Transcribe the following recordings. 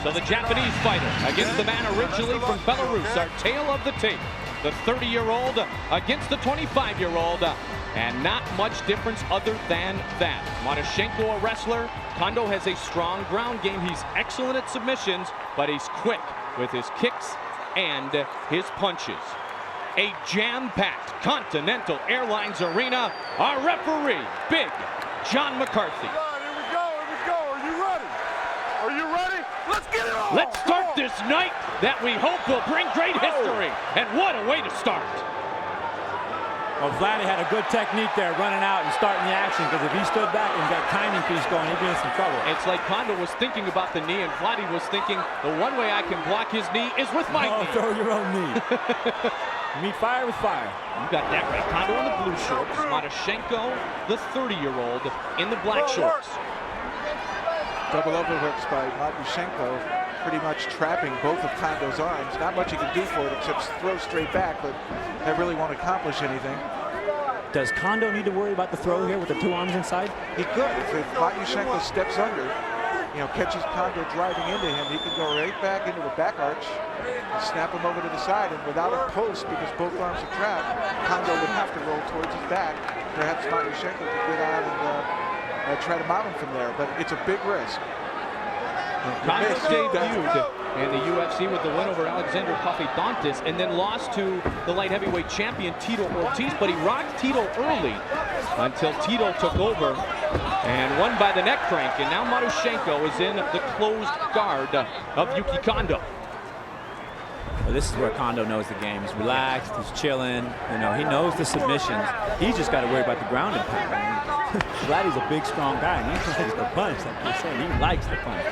So the Japanese fighter against the man originally from Belarus, our tale of the tape. The 30-year-old against the 25-year-old. And not much difference other than that. Matyushenko, a wrestler. Kondo has a strong ground game. He's excellent at submissions, but he's quick with his kicks and his punches. A jam-packed Continental Airlines arena. Our referee, Big John McCarthy. Here we go. Are you ready? Are you ready? Let's get it on. Let's start this night that we hope will bring great history. And what a way to start. Well, Vladdy had a good technique there, running out and starting the action, because if he stood back and got timing piece going, he'd be in some trouble. It's like Kondo was thinking about the knee, and Vladdy was thinking, the one way I can block his knee is with my knee. Throw your own knee. Meet fire with fire. You got that right. Kondo in the blue shorts. Matyushenko, the 30-year-old, in the black shorts. Double overhooks by Matyushenko, pretty much trapping both of Kondo's arms. Not much he can do for it except throw straight back, but that really won't accomplish anything. Does Kondo need to worry about the throw here with the two arms inside? He could. If Matyushenko steps under, catches Kondo driving into him, he can go right back into the back arch and snap him over to the side. And without a post, because both arms are trapped, Kondo would have to roll towards his back. Perhaps Matyushenko could get out and try to mount him from there, but it's a big risk. Kondo debuted in the UFC with the win over Alexander Papadontis, and then lost to the light heavyweight champion Tito Ortiz, but he rocked Tito early until Tito took over and won by the neck crank. And now Matyushenko is in the closed guard of Yuki Kondo. Well, this is where Kondo knows the game. He's relaxed, he's chilling. He knows the submissions. He's just got to worry about the ground and pound. Vladdy's a big, strong guy, and he likes the punch. Like you're saying, he likes the punch.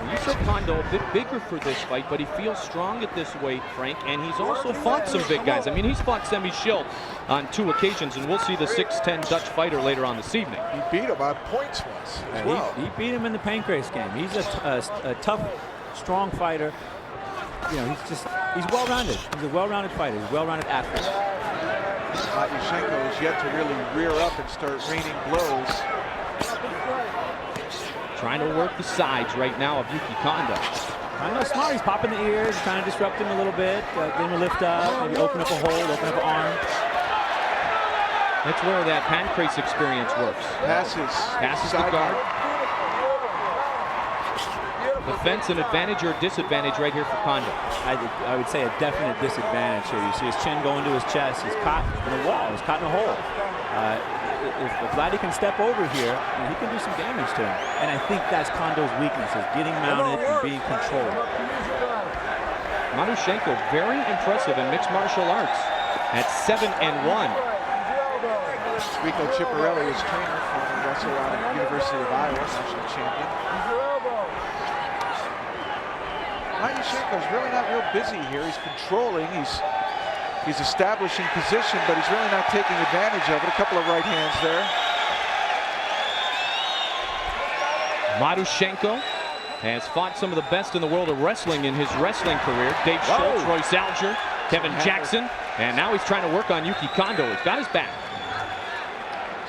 You said Kondo a bit bigger for this fight, but he feels strong at this weight, Frank, and he's also fought some big guys. I mean, he's fought Semi Schilt on 2 occasions, and we'll see the 6'10" Dutch fighter later on this evening. He beat him on points once as well. He beat him in the pancreas game. He's a tough, strong fighter. He's well-rounded. He's a well-rounded fighter. He's a well-rounded athlete. Matyushenko is yet to really rear up and start raining blows. Trying to work the sides right now of Yuki Kondo. Kondo's smart. He's popping the ears, trying to disrupt him a little bit, get him to lift up, maybe open up a hole, open up an arm. That's where that pancreas experience works. Passes the guard. Defense an advantage or disadvantage right here for Kondo? I would say a definite disadvantage here. You see his chin going to his chest. He's caught in a wall. He's caught in a hole. If Vladdy can step over here, he can do some damage to him. And I think that's Kondo's weakness, is getting mounted and being controlled. Matyushenko, very impressive in mixed martial arts at 7-1. Rico Chiapparelli is trainer, former wrestler out of the University of Iowa, national champion. Matyushenko's really not real busy here. He's controlling. He's establishing position, but he's really not taking advantage of it. A couple of right hands there. Matyushenko has fought some of the best in the world of wrestling in his wrestling career. Dave Schultz, Royce Alger, Kevin Jackson, and now he's trying to work on Yuki Kondo. He's got his back.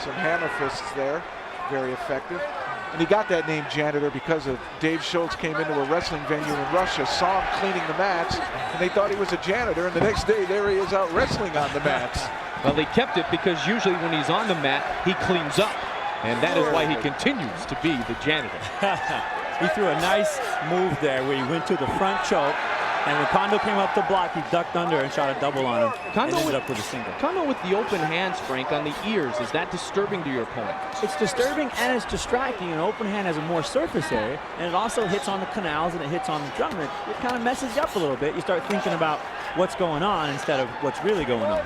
Some hammer fists there, very effective. And he got that name janitor because of Dave Schultz came into a wrestling venue in Russia, saw him cleaning the mats, and they thought he was a janitor, and the next day there he is out wrestling on the mats. Well, they kept it because usually when he's on the mat, he cleans up. And that is why he continues to be the janitor. He threw a nice move there where he went to the front choke. And when Kondo came up to block, he ducked under and shot a double on him. And ended up with a single. Kondo with the open hands, Frank, on the ears. Is that disturbing to your opponent? It's disturbing and it's distracting. An open hand has a more surface area, and it also hits on the canals and it hits on the drum. It kind of messes you up a little bit. You start thinking about what's going on instead of what's really going on.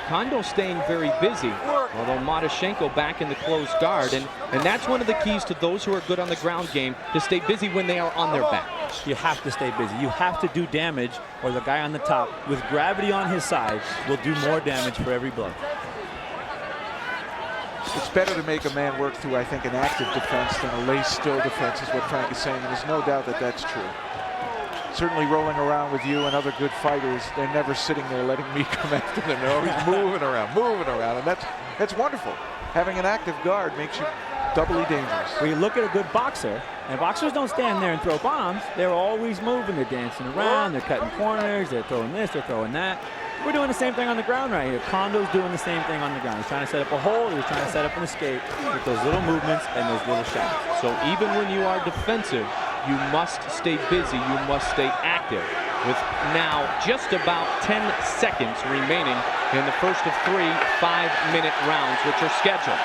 Kondo staying very busy, although Matyushenko back in the closed guard. And that's one of the keys to those who are good on the ground game, to stay busy when they are on their back. You have to stay busy. You have to do damage, or the guy on the top, with gravity on his side, will do more damage for every blow. It's better to make a man work through, I think, an active defense than a lay-still defense, is what Frank is saying, and there's no doubt that that's true. Certainly rolling around with you and other good fighters, they're never sitting there letting me come after them. They're always moving around, and that's wonderful. Having an active guard makes you doubly dangerous. When you look at a good boxer, and boxers don't stand there and throw bombs. They're always moving. They're dancing around. They're cutting corners. They're throwing this. They're throwing that. We're doing the same thing on the ground right here. Kondo's doing the same thing on the ground. He's trying to set up a hole. He's trying to set up an escape with those little movements and those little shots. So even when you are defensive, you must stay busy. You must stay active. With now just about 10 seconds remaining in the first of 3 5-minute rounds, which are scheduled.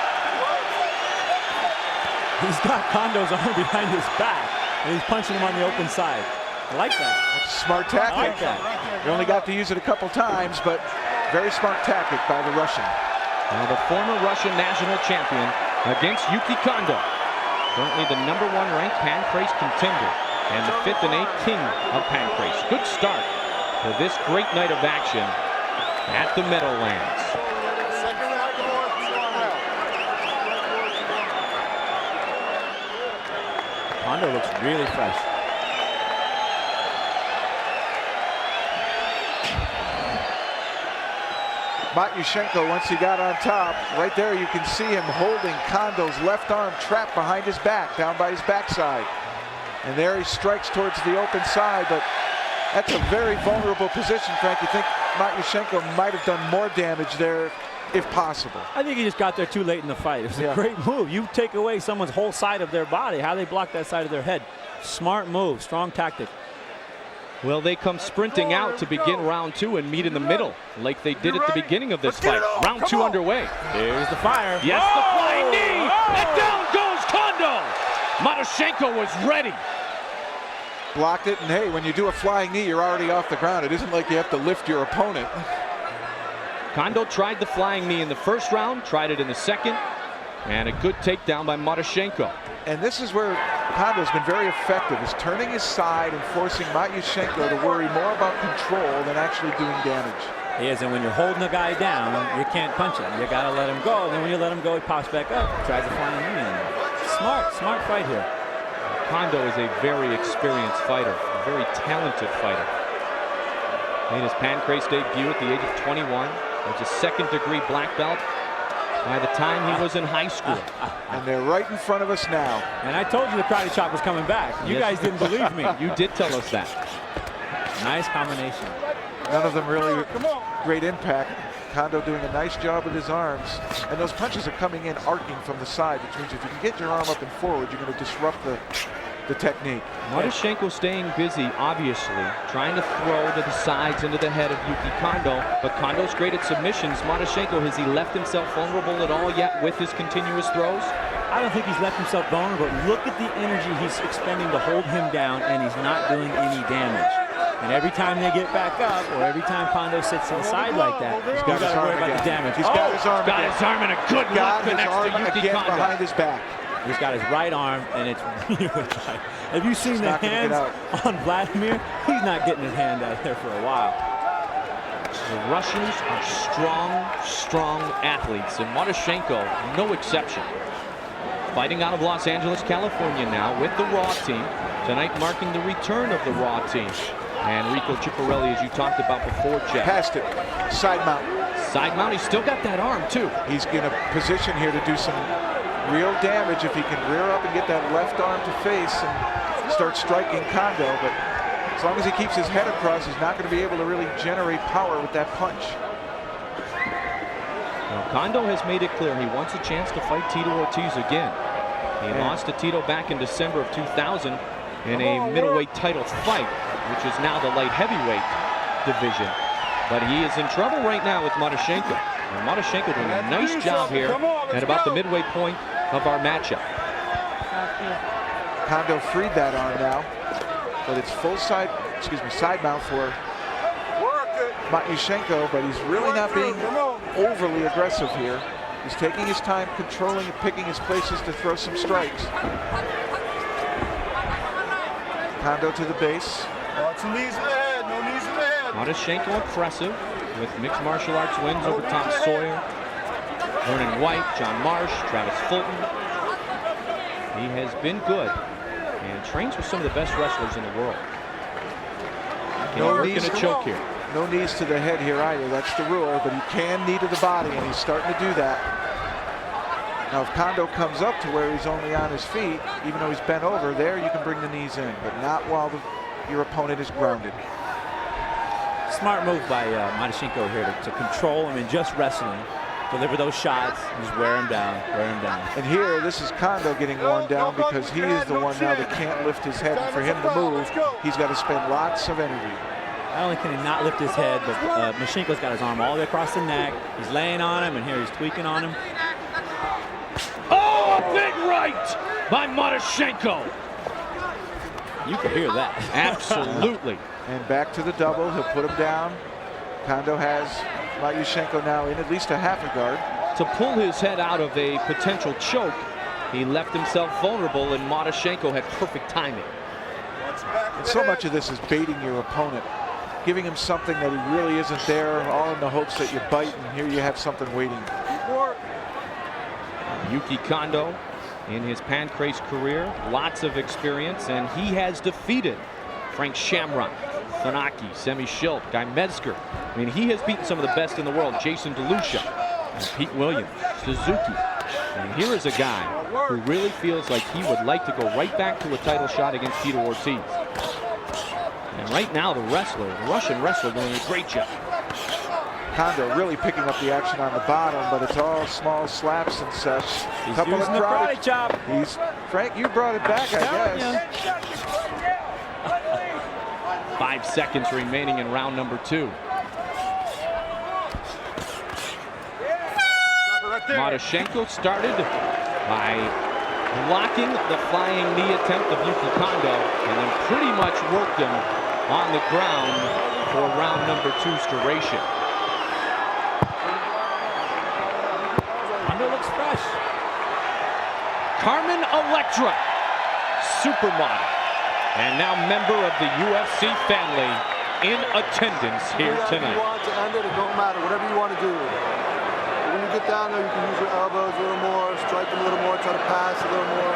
He's got Kondo's arm behind his back, and he's punching him on the open side. I like that. That's a smart tactic. I like that. You only got to use it a couple times, but very smart tactic by the Russian. Now the former Russian national champion against Yuki Kondo. Currently the #1 ranked Pancrase contender and the 5th and 8th king of Pancrase. Good start to this great night of action at the Meadowlands. Kondo looks really fresh. Matyushenko, once he got on top, right there you can see him holding Kondo's left arm trapped behind his back, down by his backside. And there he strikes towards the open side, but that's a very vulnerable position, Frank. You think Matyushenko might have done more damage there if possible? I think he just got there too late in the fight. It was a great move. You take away someone's whole side of their body. How they block that side of their head. Smart move, strong tactic. Well, they come sprinting out to begin round 2 and meet in the middle like they did at the beginning of this fight. Round 2 underway. Here's the fire. Yes, the flying knee, and down goes Kondo. Matyushenko was ready. Blocked it, and hey, when you do a flying knee, you're already off the ground. It isn't like you have to lift your opponent. Kondo tried the flying knee in the first round, tried it in the second, and a good takedown by Matyushenko. And this is where Kondo's been very effective, is turning his side and forcing Matyushenko to worry more about control than actually doing damage. He is, and when you're holding a guy down, you can't punch him. You gotta let him go, and then when you let him go, he pops back up, tries to flying knee in. Smart fight here. Kondo is a very experienced fighter, a very talented fighter. Made his Pancrase debut at the age of 21. Was a second-degree black belt by the time he was in high school. And they're right in front of us now. And I told you the karate chop was coming back. You guys didn't believe me. You did tell us that. Nice combination. None of them really great impact. Kondo doing a nice job with his arms. And those punches are coming in arcing from the side, which means if you can get your arm up and forward, you're going to disrupt the technique. Matyushenko staying busy, obviously, trying to throw to the sides into the head of Yuki Kondo, but Kondo's great at submissions. Matyushenko, has he left himself vulnerable at all yet with his continuous throws? I don't think he's left himself vulnerable. Look at the energy he's expending to hold him down, and he's not doing any damage. And every time they get back up, or every time Kondo sits inside like that, he's got to worry about the damage. He's got his arm got his arm, and a good look connects to Yuki Kondo. Behind his back. He's got his right arm, and it's really tight. Have you seen the hands on Vladimir? He's not getting his hand out there for a while. The Russians are strong athletes, and Matyushenko, no exception. Fighting out of Los Angeles, California now with the Raw team. Tonight marking the return of the Raw team. And Rico Ciparelli, as you talked about before, Jeff. Passed it. Side mount. Side mount. He's still got that arm, too. He's in a position here to do some real damage if he can rear up and get that left arm to face and start striking Kondo. But as long as he keeps his head across, he's not going to be able to really generate power with that punch. Now, Kondo has made it clear he wants a chance to fight Tito Ortiz again. He lost to Tito back in December of 2000 in a middleweight title fight, which is now the light heavyweight division. But he is in trouble right now with Matyushenko. And Matyushenko doing a nice job here at about the midway point of our matchup. Kondo freed that arm now, but it's side mount for Matyushenko, but he's really not being overly aggressive here. He's taking his time, controlling and picking his places to throw some strikes. Kondo to the base. Lots of knees in the head, no knees in the head. Matyushenko impressive with mixed martial arts wins over Tom Sawyer, Vernon White, John Marsh, Travis Fulton. He has been good and trains with some of the best wrestlers in the world. No knees to choke here. No knees to the head here either. That's the rule, but he can knee to the body, and he's starting to do that. Now, if Kondo comes up to where he's only on his feet, even though he's bent over, there you can bring the knees in, but not while your opponent is grounded. Smart move by Matyushenko here to control him and just wrestling. Deliver those shots, just wear him down, wear him down. And here, this is Kondo getting worn down because he is the one now that can't lift his head. And for him to move, he's got to spend lots of energy. Not only can he not lift his head, but Matyushenko's got his arm all the way across the neck. He's laying on him, and here he's tweaking on him. Oh, a big right by Matyushenko. You can hear that. Absolutely. And back to the double. He'll put him down. Kondo has Matyushenko now in at least a half a guard. To pull his head out of a potential choke, he left himself vulnerable, and Matyushenko had perfect timing. And so much of this is baiting your opponent, giving him something that he really isn't there, all in the hopes that you bite, and here you have something waiting. Yuki Kondo, in his pancrase career, lots of experience, and he has defeated Frank Shamrock, Funaki, Semi Schilp, Guy Metzger. I mean, he has beaten some of the best in the world, Jason DeLucia, and Pete Williams, Suzuki. And here is a guy who really feels like he would like to go right back to a title shot against Tito Ortiz. And right now, the Russian wrestler, doing a great job. Kondo really picking up the action on the bottom, but it's all small slaps and such. He's using the karate chop. Frank, you brought it back, I guess. 5 seconds remaining in round number 2. Matyushenko started by blocking the flying knee attempt of Yuki Kondo, and then pretty much worked him on the ground for round number 2's duration. Kondo looks fresh. Carmen Electra, supermodel, and now member of the UFC family, in attendance here tonight. If you want to end it, it don't matter. Whatever you want to do. When you get down there, you can use your elbows a little more, strike them a little more, try to pass a little more.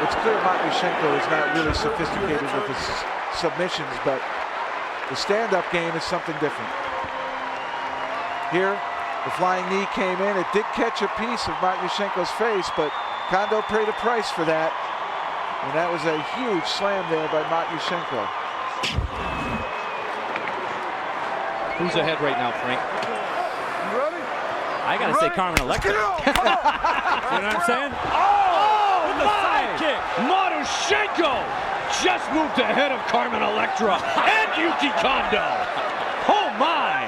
It's clear Matyushenko is not really sophisticated with his submissions, but the stand-up game is something different. Here, the flying knee came in. It did catch a piece of Matyushenko's face, but Kondo paid a price for that. And that was a huge slam there by Matyushenko. Who's ahead right now, Frank? You ready? I gotta say Carmen Electra. You know what I'm saying? Oh, with the side kick. Matyushenko just moved ahead of Carmen Electra and Yuki Kondo. Oh my!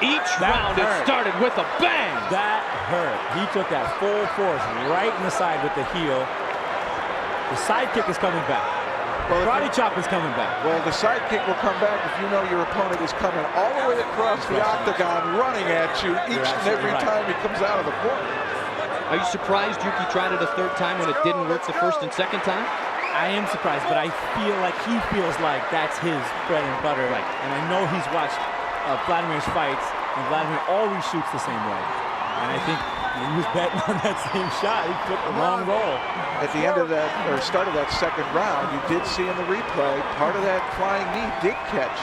Each round it started with a bang. That hurt. He took that full force right in the side with the heel. The side kick is coming back. Well, Karate chop is coming back. Well, the side kick will come back if you know your opponent is coming all the way across the octagon, running at you each and every time he comes out of the corner. Are you surprised Yuki tried it a third time when it didn't work the first and second time? I am surprised, but I feel like he feels like that's his bread and butter. Right. And I know he's watched Vladimir's fights, and Vladimir always shoots the same way. And I think he was betting on that same shot. He took the wrong roll. At the end of that, or start of that second round, you did see in the replay, part of that flying knee did catch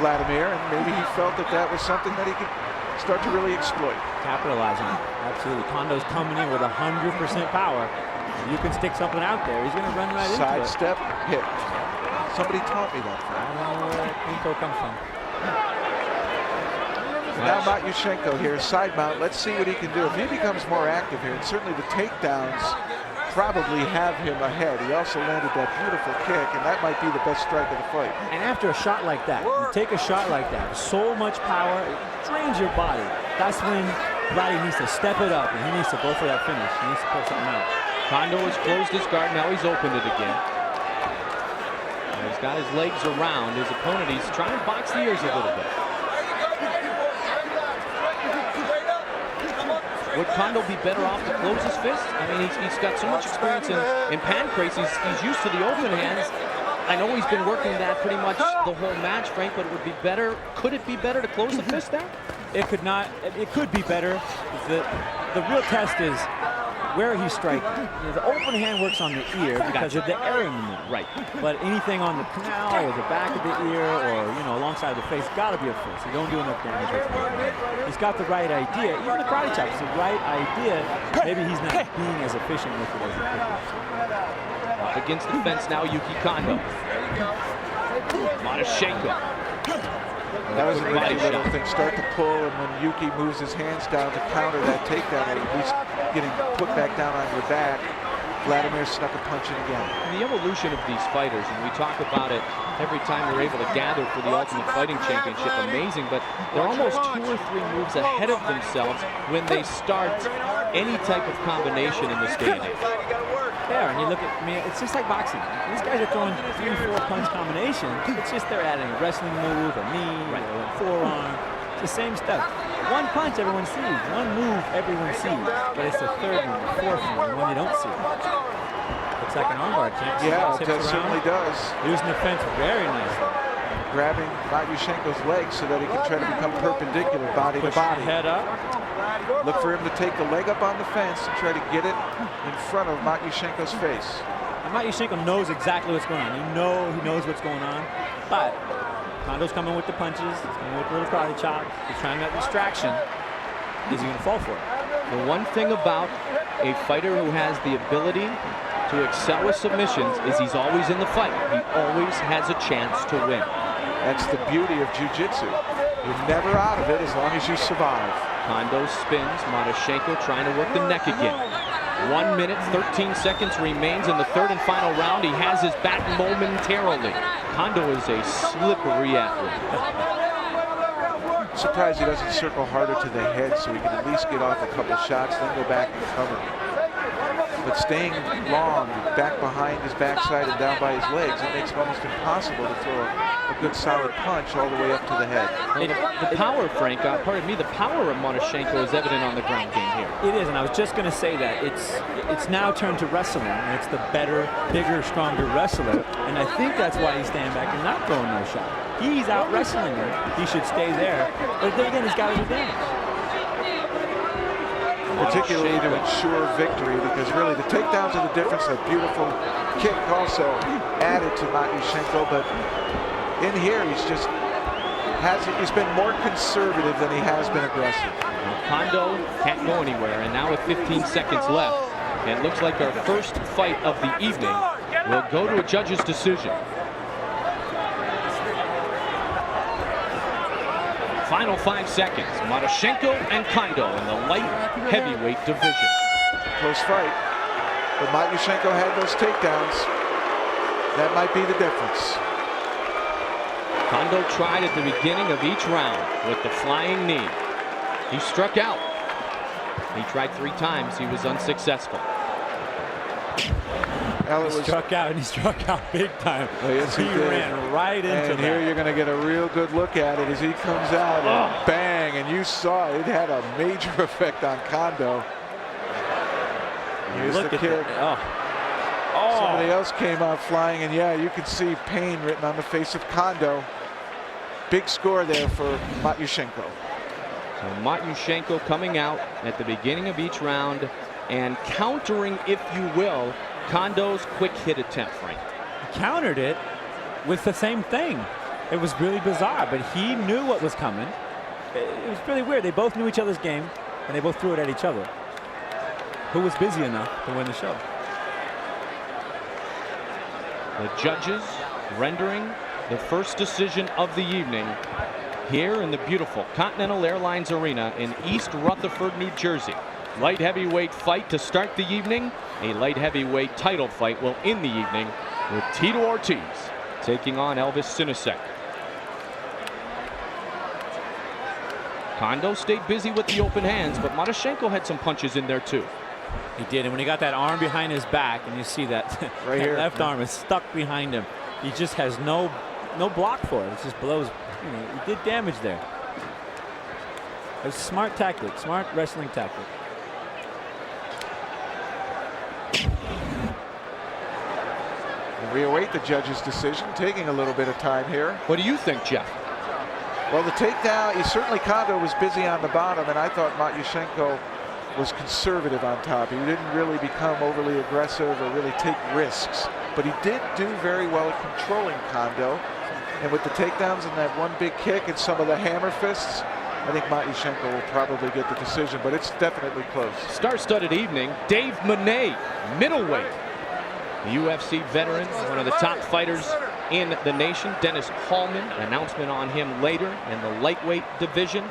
Vladimir, and maybe he felt that that was something that he could start to really exploit. Capitalizing. Absolutely. Kondo's coming in with 100% power. If you can stick something out there, he's going to run right into it. Sidestep, hit. Somebody taught me that. I don't know where that info comes from. Now Matyushenko here, side mount. Let's see what he can do. If he becomes more active here, and certainly the takedowns probably have him ahead. He also landed that beautiful kick, and that might be the best strike of the fight. And after a shot like that, you take a shot like that, so much power, it drains your body. That's when Vladdy needs to step it up, and he needs to go for that finish. He needs to pull something out. Kondo has closed his guard, now he's opened it again. And he's got his legs around his opponent. He's trying to box the ears a little bit. Would Kondo be better off to close his fist? I mean, he's got so much experience in pancrase. He's used to the open hands. I know he's been working that pretty much the whole match, Frank, but it would be better. Could it be better to close the fist down? It could not. It could be better. The real test is where he's striking. You know, the open hand works on the ear because of the air in the middle. Right. But anything on the canal or the back of the ear or, you know, alongside of the face, got to be a force. You don't do enough damage with it. He's got the right idea. Even the karate chop is the right idea. Maybe he's not being as efficient with it as he could be. Up against the fence now, Yuki Kondo. Matyushenko. That was a risky little thing. Start to pull, and when Yuki moves his hands down to counter that takedown, or at least getting put back down on your back, Vladimir snuck a punch in again. The evolution of these fighters, and we talk about it every time we're able to gather for the Ultimate Fighting Championship, amazing, but they're almost 2 or 3 moves ahead of themselves when they start any type of combination in this day and age. Yeah, and you look at, I mean, it's just like boxing. These guys are throwing 3-4 punch combinations. It's just they're adding a wrestling move, a knee, or a forearm. It's the same stuff. One punch everyone sees, one move everyone sees, but it's the third one, the fourth one, the one you don't see. Looks like an armbar, champ. Yeah, it certainly does. Using the fence very nicely. Grabbing Matyushenko's legs so that he can try to become perpendicular, body to body. Head up. Look for him to take the leg up on the fence and try to get it in front of Matyushenko's face. And Matyushenko knows exactly what's going on. He knows what's going on. But Kondo's coming with the punches. He's coming with the little karate chop. He's trying that distraction. Is he going to fall for it? The one thing about a fighter who has the ability to excel with submissions is he's always in the fight. He always has a chance to win. That's the beauty of jiu-jitsu. You're never out of it as long as you survive. Kondo spins. Matyushenko trying to work the neck again. 1 minute, 13 seconds remains in the third and final round. He has his back momentarily. Kondo is a slippery athlete. Surprised he doesn't circle harder to the head so he can at least get off a couple shots, then go back and cover. But staying long, back behind his backside and down by his legs, it makes it almost impossible to throw a good solid punch all the way up to the head. The power, Frank, pardon me, the power of Matyushenko is evident on the ground game here. It is, and I was just going to say that. It's now turned to wrestling, and it's the better, bigger, stronger wrestler, and I think that's why he's standing back and not throwing no shot. He's out wrestling him. He should stay there, but then again, he's got to do damage. Particularly to ensure victory, because really the takedowns are the difference. A beautiful kick also added to Matyushenko, but in here he's been more conservative than he has been aggressive. Kondo can't go anywhere, and now with 15 seconds left, it looks like our first fight of the evening will go to a judge's decision. Final 5 seconds. Matyushenko and Kondo in the light heavyweight division. Close fight, but Matyushenko had those takedowns. That might be the difference. Kondo tried at the beginning of each round with the flying knee. He struck out. He tried 3 times. He was unsuccessful. He struck out, and he struck out big time. Oh, yes, he ran right into and here you're going to get a real good look at it as he comes out and bang, and you saw it had a major effect on Kondo. Here's the kick. Somebody else came out flying, and yeah, you can see pain written on the face of Kondo. Big score there for Matyushenko. So Matyushenko coming out at the beginning of each round and countering, if you will, Kondo's quick hit attempt, Frank. He countered it with the same thing. It was really bizarre, but he knew what was coming. It was really weird. They both knew each other's game, and they both threw it at each other. Who was busy enough to win the show? The judges rendering the first decision of the evening here in the beautiful Continental Airlines Arena in East Rutherford, New Jersey. Light heavyweight fight to start the evening. A light heavyweight title fight will end the evening with Tito Ortiz taking on Elvis Sinasek. Kondo stayed busy with the open hands, but Matyushenko had some punches in there too. He did, and when he got that arm behind his back, and you see that, right here, left arm is stuck behind him. He just has no block for it. It just blows. You know, he did damage there. It was smart tactic, smart wrestling tactic. We await the judge's decision, taking a little bit of time here. What do you think, Jeff? Well, the takedown, certainly Kondo was busy on the bottom, and I thought Matyushenko was conservative on top. He didn't really become overly aggressive or really take risks, but he did do very well at controlling Kondo. And with the takedowns and that one big kick and some of the hammer fists, I think Matyushenko will probably get the decision, but it's definitely close. Star-studded evening. Dave Monet, middleweight. The UFC veteran, one of the top fighters in the nation. Dennis Hallman, announcement on him later in the lightweight division.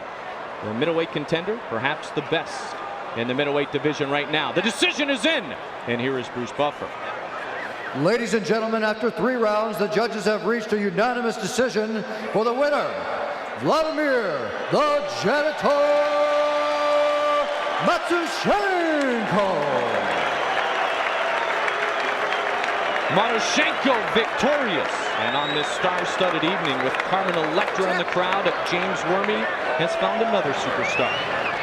The middleweight contender, perhaps the best in the middleweight division right now. The decision is in, and here is Bruce Buffer. Ladies and gentlemen, after 3 rounds, the judges have reached a unanimous decision for the winner, Vladimir the Janitor Matyushenko. Matyushenko victorious. And on this star-studded evening with Carmen Electra in the crowd, James Wormy has found another superstar.